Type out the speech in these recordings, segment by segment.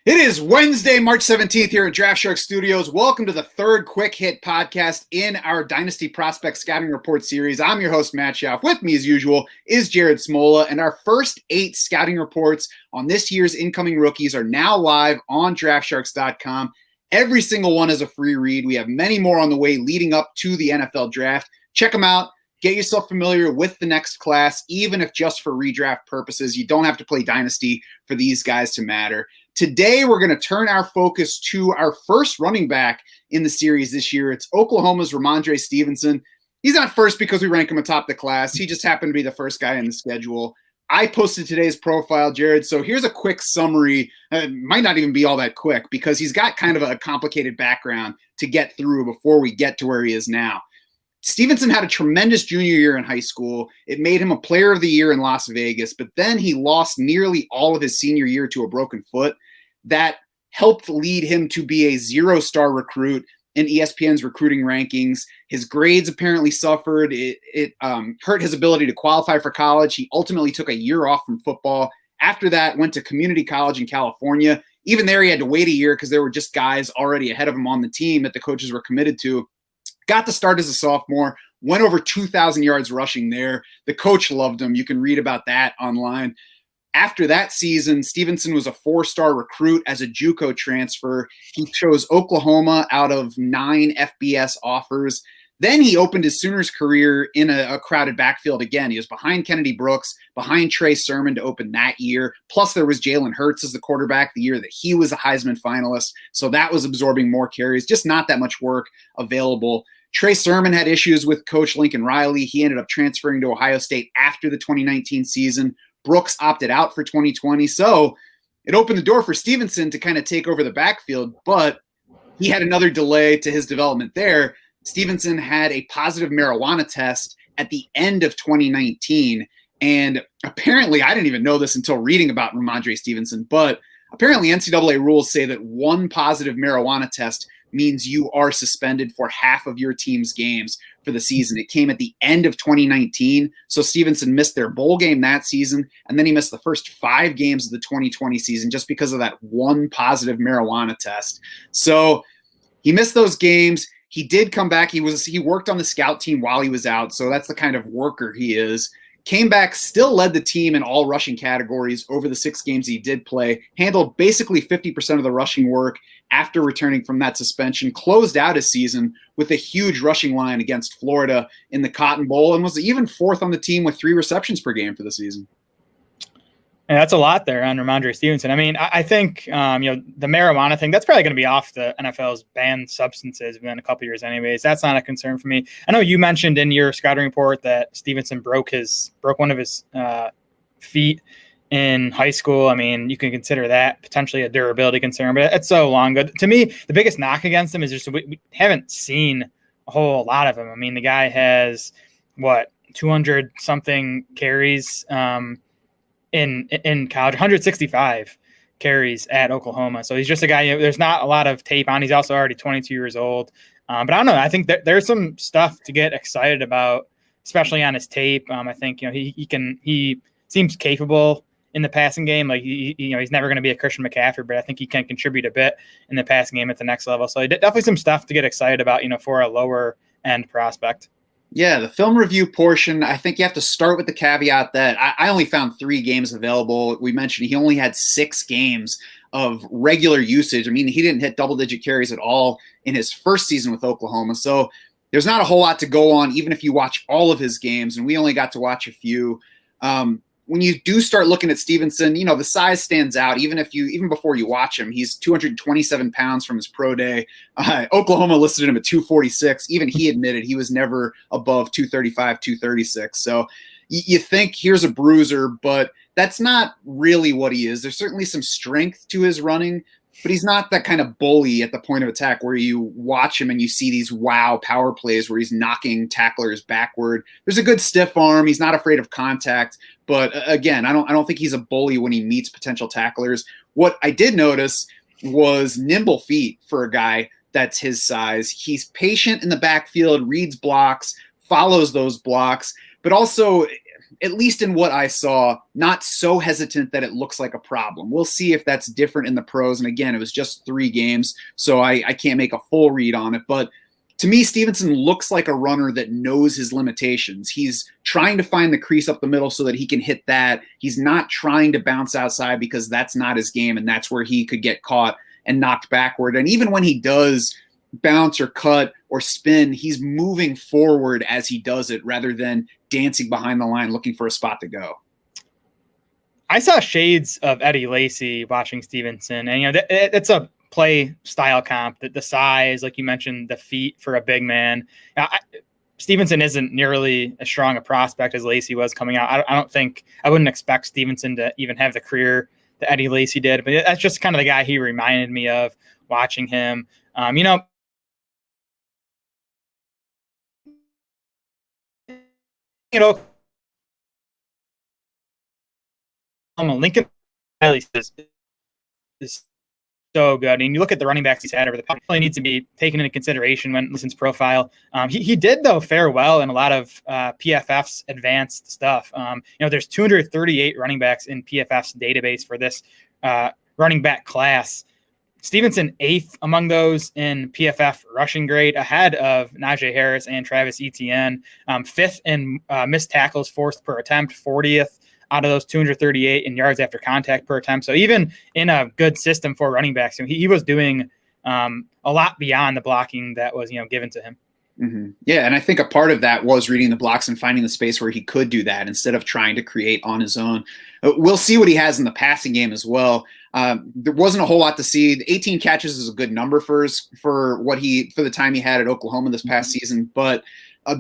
It is Wednesday, March 17th here at Draft Shark Studios. Welcome to the third Quick Hit podcast in our Dynasty Prospect Scouting Report series. I'm your host, Matt Schauf. With me, as usual, is Jared Smola. And our first 8 scouting reports on this year's incoming rookies are now live on DraftSharks.com. Every single one is a free read. We have many more on the way leading up to the NFL Draft. Check them out. Get yourself familiar with the next class, even if just for redraft purposes. You don't have to play Dynasty for these guys to matter. Today, we're going to turn our focus to our first running back in the series this year. It's Oklahoma's Rhamondre Stevenson. He's not first because we rank him atop the class. He just happened to be the first guy in the schedule. I posted today's profile, Jared, so here's a quick summary. It might not even be all that quick because he's got kind of a complicated background to get through before we get to where he is now. Stevenson had a tremendous junior year in high school. It made him a player of the year in Las Vegas, but then he lost nearly all of his senior year to a broken foot. That helped lead him to be a 0-star recruit in ESPN's recruiting rankings. His grades apparently suffered. It hurt his ability to qualify for college. He ultimately took a year off from football. After that, went to community college in California. Even there, he had to wait a year because there were just guys already ahead of him on the team that the coaches were committed to. Got to start as a sophomore, went over 2,000 yards rushing there. The coach loved him. You can read about that online. After that season, Stevenson was a 4-star recruit as a JUCO transfer. He chose Oklahoma out of 9 FBS offers. Then he opened his Sooners career in a crowded backfield again. He was behind Kennedy Brooks, behind Trey Sermon to open that year. Plus, there was Jalen Hurts as the quarterback the year that he was a Heisman finalist. So that was absorbing more carries, just not that much work available. Trey Sermon had issues with Coach Lincoln Riley. He ended up transferring to Ohio State after the 2019 season. Brooks opted out for 2020. So it opened the door for Stevenson to kind of take over the backfield, but he had another delay to his development there. Stevenson had a positive marijuana test at the end of 2019. And apparently, I didn't even know this until reading about Rhamondre Stevenson, but apparently NCAA rules say that one positive marijuana test means you are suspended for half of your team's games for the season. It came at the end of 2019. So Stevenson missed their bowl game that season, and then he missed the first 5 games of the 2020 season just because of that one positive marijuana test. So he missed those games. He did come back. He worked on the scout team while he was out. So that's the kind of worker he is. Came back, still led the team in all rushing categories over the 6 games he did play, handled basically 50% of the rushing work after returning from that suspension, closed out his season with a huge rushing line against Florida in the Cotton Bowl, and was even 4th on the team with 3 receptions per game for the season. And that's a lot there on Rhamondre Stevenson. I mean, I think, the marijuana thing, that's probably going to be off the NFL's banned substances within a couple years anyways. That's not a concern for me. I know you mentioned in your scouting report that Stevenson broke one of his feet in high school. I mean, you can consider that potentially a durability concern, but it's so long. But to me, the biggest knock against him is just we haven't seen a whole lot of him. I mean, the guy has, 200-something carries in college, 165 carries at Oklahoma. So he's just a guy, there's not a lot of tape on. He's also already 22 years old. But I don't know. I think there's some stuff to get excited about, especially on his tape. I think, he seems capable in the passing game. Like, he's never going to be a Christian McCaffrey, but I think he can contribute a bit in the passing game at the next level. So definitely some stuff to get excited about, for a lower end prospect. Yeah, the film review portion, I think you have to start with the caveat that I only found 3 games available. We mentioned he only had 6 games of regular usage. I mean, he didn't hit double-digit carries at all in his first season with Oklahoma. So there's not a whole lot to go on, even if you watch all of his games, and we only got to watch a few. When you do start looking at Stevenson, the size stands out. Even before you watch him, he's 227 pounds from his pro day. Oklahoma listed him at 246. Even he admitted he was never above 235, 236. So you think here's a bruiser, but that's not really what he is. There's certainly some strength to his running, but he's not that kind of bully at the point of attack where you watch him and you see these wow power plays where he's knocking tacklers backward. There's a good stiff arm. He's not afraid of contact. But again, I don't think he's a bully when he meets potential tacklers. What I did notice was nimble feet for a guy that's his size. He's patient in the backfield, reads blocks, follows those blocks, but also at least in what I saw, not so hesitant that it looks like a problem. We'll see if that's different in the pros. And again, it was just 3 games, so I can't make a full read on it. But to me, Stevenson looks like a runner that knows his limitations. He's trying to find the crease up the middle so that he can hit that. He's not trying to bounce outside because that's not his game, and that's where he could get caught and knocked backward. And even when he does bounce or cut or spin, he's moving forward as he does it rather than dancing behind the line looking for a spot to go. I saw shades of Eddie Lacy watching Stevenson, and it's a play style comp, that the size, like you mentioned, the feet for a big man. Stevenson isn't nearly as strong a prospect as Lacy was coming out. I wouldn't expect Stevenson to even have the career that Eddie Lacy did, but that's just kind of the guy he reminded me of watching him. Lincoln Riley is so good. And you look at the running backs he's had over the past, really needs to be taken into consideration when listening to profile. He did, though, fare well in a lot of PFF's advanced stuff. There's 238 running backs in PFF's database for this running back class. Stevenson 8th among those in PFF rushing grade, ahead of Najee Harris and Travis Etienne. 5th in missed tackles forced per attempt, 40th out of those 238 in yards after contact per attempt. So even in a good system for running backs, he was doing a lot beyond the blocking that was given to him. Mm-hmm. Yeah, and I think a part of that was reading the blocks and finding the space where he could do that instead of trying to create on his own. We'll see what he has in the passing game as well. There wasn't a whole lot to see. 18 catches is a good number for the time he had at Oklahoma this past season, but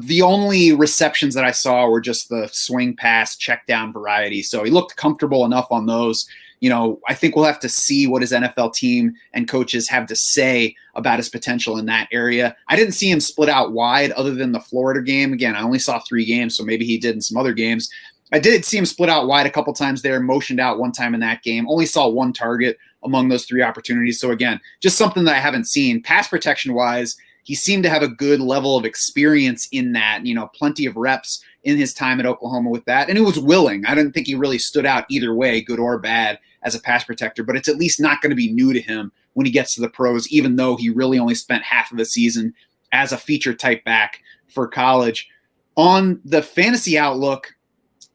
the only receptions that I saw were just the swing pass, check down variety. So he looked comfortable enough on those. I think we'll have to see what his NFL team and coaches have to say about his potential in that area. I didn't see him split out wide other than the Florida game. Again, I only saw 3 games, so maybe he did in some other games. I did see him split out wide a couple times there, motioned out one time in that game. Only saw 1 target among those 3 opportunities. So again, just something that I haven't seen. Pass protection-wise, he seemed to have a good level of experience in that, plenty of reps in his time at Oklahoma with that. And he was willing. I didn't think he really stood out either way, good or bad, as a pass protector, but it's at least not going to be new to him when he gets to the pros, even though he really only spent half of the season as a feature type back for college. On the fantasy outlook,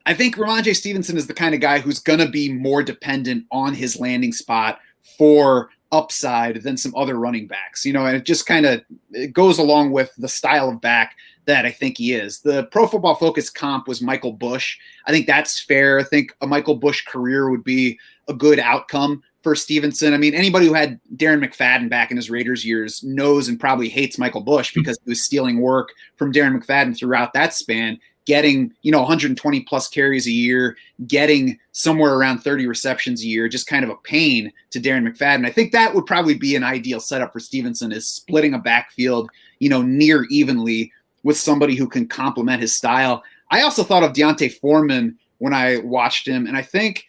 I think Rhamondre Stevenson is the kind of guy who's going to be more dependent on his landing spot for upside than some other running backs, and it just it goes along with the style of back that I think he is. The Pro Football Focus comp was Michael Bush. I think that's fair. I think a Michael Bush career would be a good outcome for Stevenson. I mean, anybody who had Darren McFadden back in his Raiders years knows and probably hates Michael Bush because he was stealing work from Darren McFadden throughout that span, getting, 120 plus carries a year, getting somewhere around 30 receptions a year, just kind of a pain to Darren McFadden. I think that would probably be an ideal setup for Stevenson, is splitting a backfield, near evenly with somebody who can complement his style. I also thought of Deontay Foreman when I watched him, and I think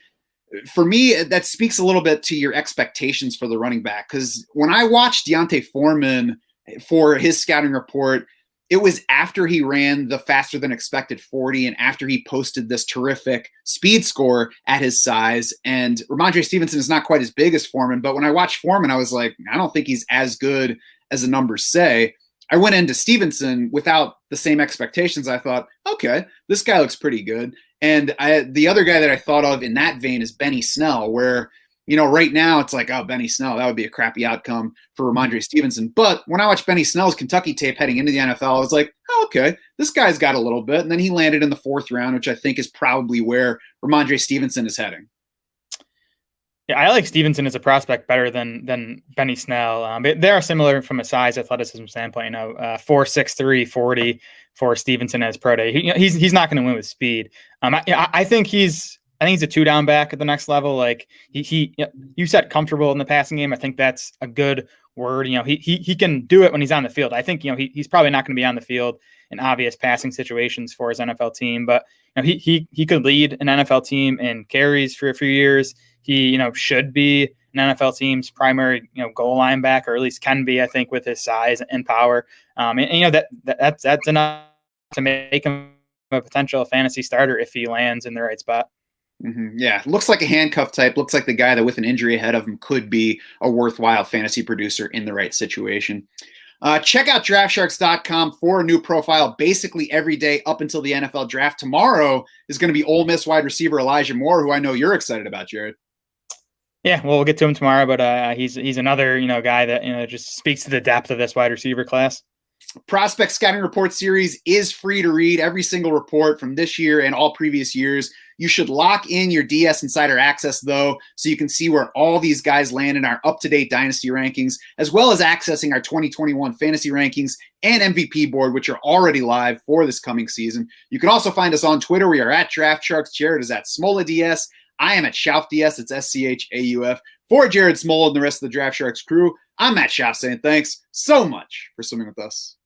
for me, that speaks a little bit to your expectations for the running back, because when I watched Deontay Foreman for his scouting report, it was after he ran the faster than expected 40 and after he posted this terrific speed score at his size. And Rhamondre Stevenson is not quite as big as Foreman, but when I watched Foreman, I was like, I don't think he's as good as the numbers say. I went into Stevenson without the same expectations. I thought, okay, this guy looks pretty good. And the other guy that I thought of in that vein is Benny Snell, where, right now it's like, oh, Benny Snell, that would be a crappy outcome for Rhamondre Stevenson. But when I watched Benny Snell's Kentucky tape heading into the NFL, I was like, oh, okay, this guy's got a little bit. And then he landed in the 4th round, which I think is probably where Rhamondre Stevenson is heading. Yeah, I like Stevenson as a prospect better than Benny Snell. They are similar from a size athleticism standpoint. 4'6", 40 for Stevenson as pro day. He's not going to win with speed. I think he's a 2-down back at the next level. Like you said, comfortable in the passing game. I think that's a good word. He can do it when he's on the field. I think he's probably not going to be on the field in obvious passing situations for his NFL team, but he could lead an NFL team in carries for a few years. He, should be an NFL team's primary, goal line back, or at least can be, I think, with his size and power. That's enough to make him a potential fantasy starter if he lands in the right spot. Yeah, looks like a handcuff type. Looks like the guy that with an injury ahead of him could be a worthwhile fantasy producer in the right situation. Check out DraftSharks.com for a new profile basically every day up until the NFL draft. Tomorrow is going to be Ole Miss wide receiver Elijah Moore, who I know you're excited about, Jared. Yeah, well, we'll get to him tomorrow, but he's another guy that just speaks to the depth of this wide receiver class. Prospect Scouting Report series is free to read. Every single report from this year and all previous years. You should lock in your DS Insider access, though, so you can see where all these guys land in our up-to-date Dynasty rankings, as well as accessing our 2021 fantasy rankings and MVP board, which are already live for this coming season. You can also find us on Twitter. We are at DraftSharks. Jared is at SmolaDS. I am at SchaufDS. It's SCHAUF. For Jared Smola and the rest of the Draft Sharks crew, I'm Matt Schauf saying thanks so much for swimming with us.